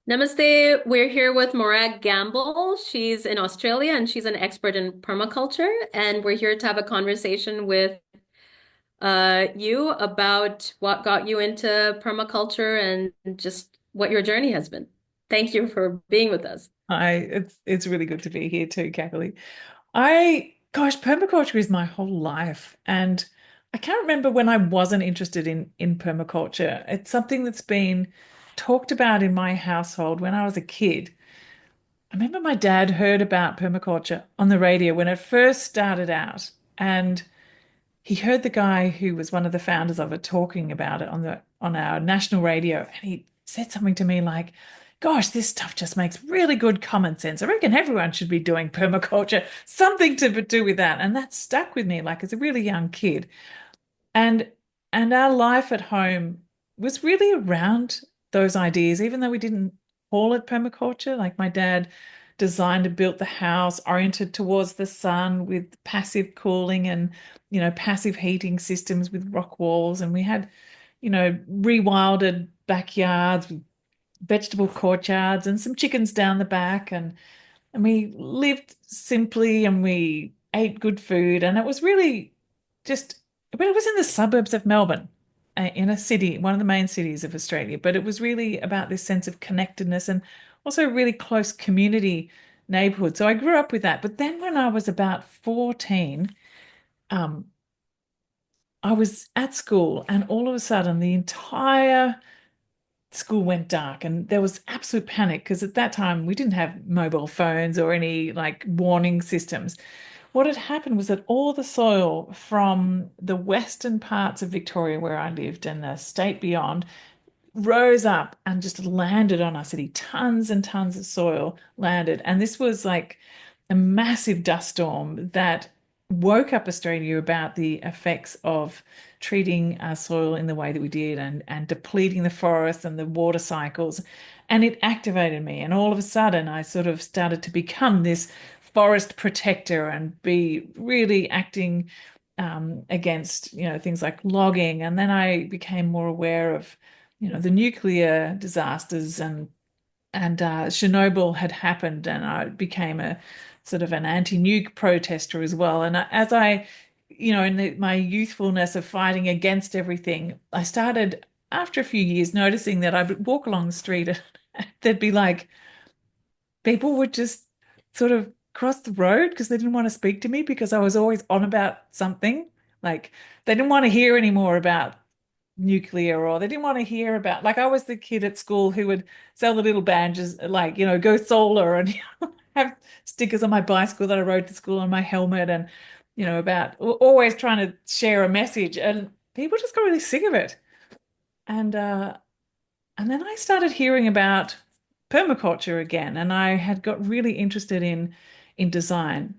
Namaste. We're here with Morag Gamble. She's in Australia and she's an expert in permaculture. And we're here to have a conversation with you about what got you into permaculture and just what your journey has been. Thank you for being with us. It's really good to be here too, Kathleen. Permaculture is my whole life, and I can't remember when I wasn't interested in permaculture. It's something that's been talked about in my household when I was a kid. I remember my dad heard about permaculture on the radio when it first started out, and he heard the guy who was one of the founders of it talking about it on our national radio, and he said something to me like, "Gosh, this stuff just makes really good common sense. I reckon everyone should be doing permaculture, something to do with that." And that stuck with me, like as a really young kid. And and our life at home was really around those ideas, even though we didn't call it permaculture. Like my dad designed and built the house oriented towards the sun with passive cooling and, passive heating systems with rock walls. And we had, rewilded backyards with vegetable courtyards and some chickens down the back. And we lived simply and we ate good food. And it was really just, but it was in the suburbs of Melbourne, in a city, one of the main cities of Australia. But it was really about this sense of connectedness and also a really close community neighborhood. So I grew up with that. But then when I was about 14, um, I was at school and all of a sudden the entire school went dark and there was absolute panic because at that time we didn't have mobile phones or any like warning systems. What had happened was that all the soil from the western parts of Victoria where I lived and the state beyond rose up and just landed on our city. Tons and tons of soil landed. And this was like a massive dust storm that woke up Australia about the effects of treating our soil in the way that we did and depleting the forests and the water cycles. And it activated me. And all of a sudden, I sort of started to become this forest protector and be really acting against, things like logging. And then I became more aware of the nuclear disasters and Chernobyl had happened, and I became a sort of an anti-nuke protester as well. And as I, my youthfulness of fighting against everything, I started after a few years noticing that I would walk along the street and there'd be like people would just sort of cross the road because they didn't want to speak to me because I was always on about something. Like they didn't want to hear any more about nuclear or they didn't want to hear about like I was the kid at school who would sell the little badges like go solar and have stickers on my bicycle that I rode to school on my helmet and about always trying to share a message and people just got really sick of it and and then I started hearing about permaculture again and I had got really interested in design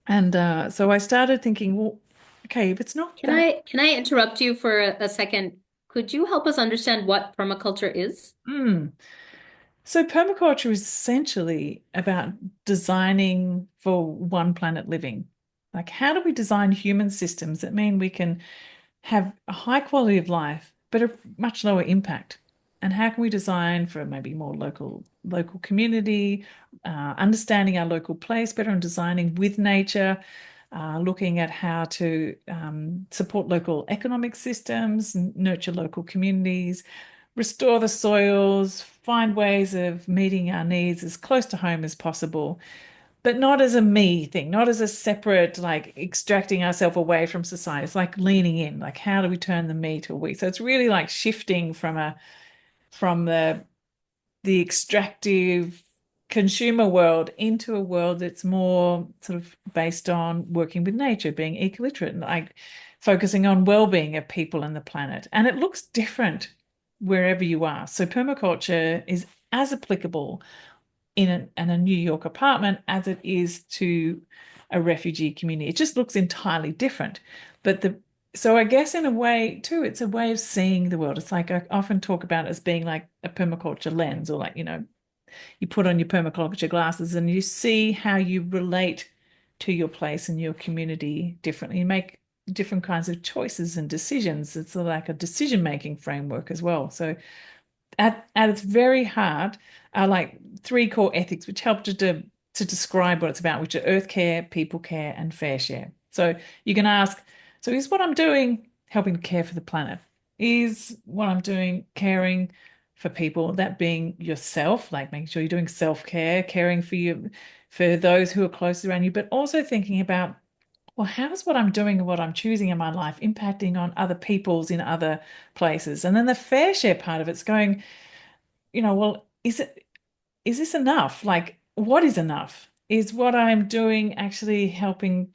and so I started thinking, well, okay, if it's not Can that. I interrupt you for a second? Could you help us understand what permaculture is? Hmm. So permaculture is essentially about designing for one planet living. Like, how do we design human systems that mean we can have a high quality of life, but a much lower impact? And how can we design for maybe more local community, understanding our local place better and designing with nature, looking at how to support local economic systems, nurture local communities, restore the soils, find ways of meeting our needs as close to home as possible, but not as a me thing, not as a separate, like extracting ourselves away from society. It's like leaning in, like how do we turn the me to a we? So it's really like shifting from the extractive consumer world into a world that's more sort of based on working with nature, being ecoliterate, and like focusing on well-being of people and the planet. And it looks different wherever you are. So permaculture is as applicable in a New York apartment as it is to a refugee community. It just looks entirely different. But the so I guess in a way too, it's a way of seeing the world. It's like I often talk about it as being like a permaculture lens, or like, you put on your permaculture glasses and you see how you relate to your place and your community differently. You make different kinds of choices and decisions. It's like a decision-making framework as well. So at its very heart are like three core ethics, which help to describe what it's about, which are earth care, people care, and fair share. So you can ask, so is what I'm doing helping to care for the planet? Is what I'm doing caring for people, that being yourself, like making sure you're doing self-care, caring for you, for those who are close around you, but also thinking about, well, how's what I'm doing and what I'm choosing in my life impacting on other people's in other places? And then the fair share part of it's going, well, is this enough? Like, what is enough? Is what I'm doing actually helping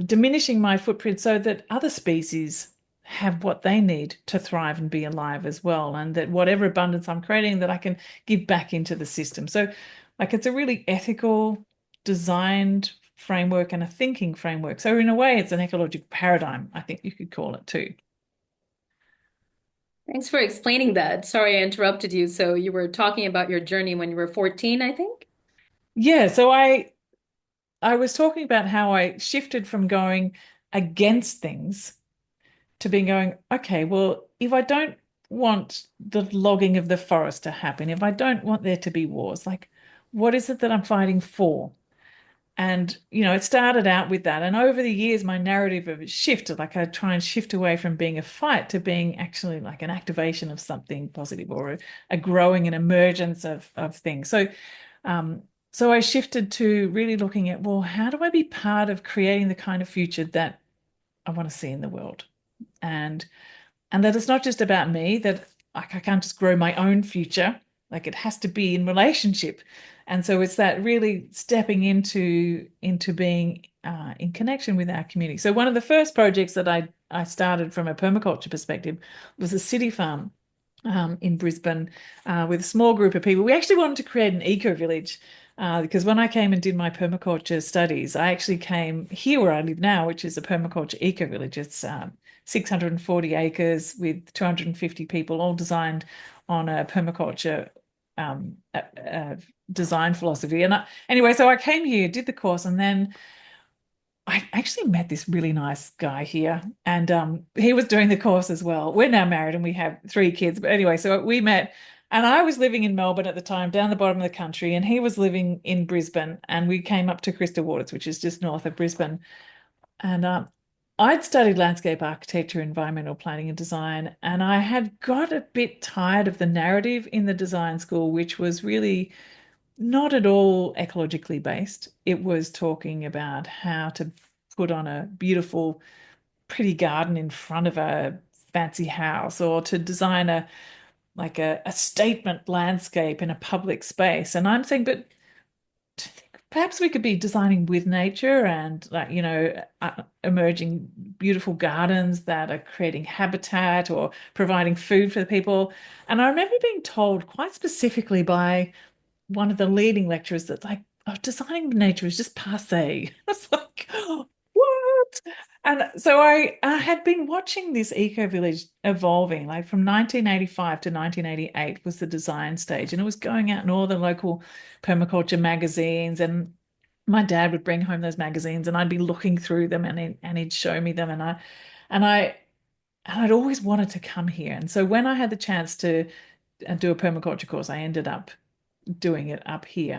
diminishing my footprint so that other species have what they need to thrive and be alive as well, and that whatever abundance I'm creating, that I can give back into the system. So, like, it's a really ethical, designed framework and a thinking framework. So, in a way, it's an ecological paradigm, I think you could call it too. Thanks for explaining that. Sorry I interrupted you. So you were talking about your journey when you were 14, I think? Yeah, so I was talking about how I shifted from going against things to being going, okay, well, if I don't want the logging of the forest to happen, if I don't want there to be wars, like what is it that I'm fighting for? And, it started out with that. And over the years, my narrative of it shifted. Like I try and shift away from being a fight to being actually like an activation of something positive or a growing and emergence of things. Um, so I shifted to really looking at, well, how do I be part of creating the kind of future that I want to see in the world? And and that it's not just about me, that like I can't just grow my own future, like it has to be in relationship. And so it's that really stepping into being in connection with our community. So one of the first projects that I started from a permaculture perspective was a city farm in Brisbane with a small group of people. We actually wanted to create an eco village because when I came and did my permaculture studies, I actually came here where I live now, which is a permaculture eco village. It's 640 acres with 250 people, all designed on a permaculture um, uh, uh, design philosophy. Anyway, so I came here, did the course, and then I actually met this really nice guy here, and he was doing the course as well. We're now married and we have three kids. But anyway, so we met, and I was living in Melbourne at the time, down the bottom of the country, and he was living in Brisbane. And we came up to Crystal Waters, which is just north of Brisbane. And I'd studied landscape architecture, environmental planning, and design, and I had got a bit tired of the narrative in the design school, which was really not at all ecologically based. It was talking about how to put on a beautiful, pretty garden in front of a fancy house or to design a statement landscape in a public space. And I'm saying, but perhaps we could be designing with nature and like, emerging beautiful gardens that are creating habitat or providing food for the people. And I remember being told quite specifically by one of the leading lecturers that like, oh, designing with nature is just passe. I was like, what? And so I had been watching this eco village evolving, like from 1985 to 1988 was the design stage, and it was going out in all the local permaculture magazines. And my dad would bring home those magazines, and I'd be looking through them, and he'd show me them, and I and I'd always wanted to come here. And so when I had the chance to do a permaculture course, I ended up doing it up here.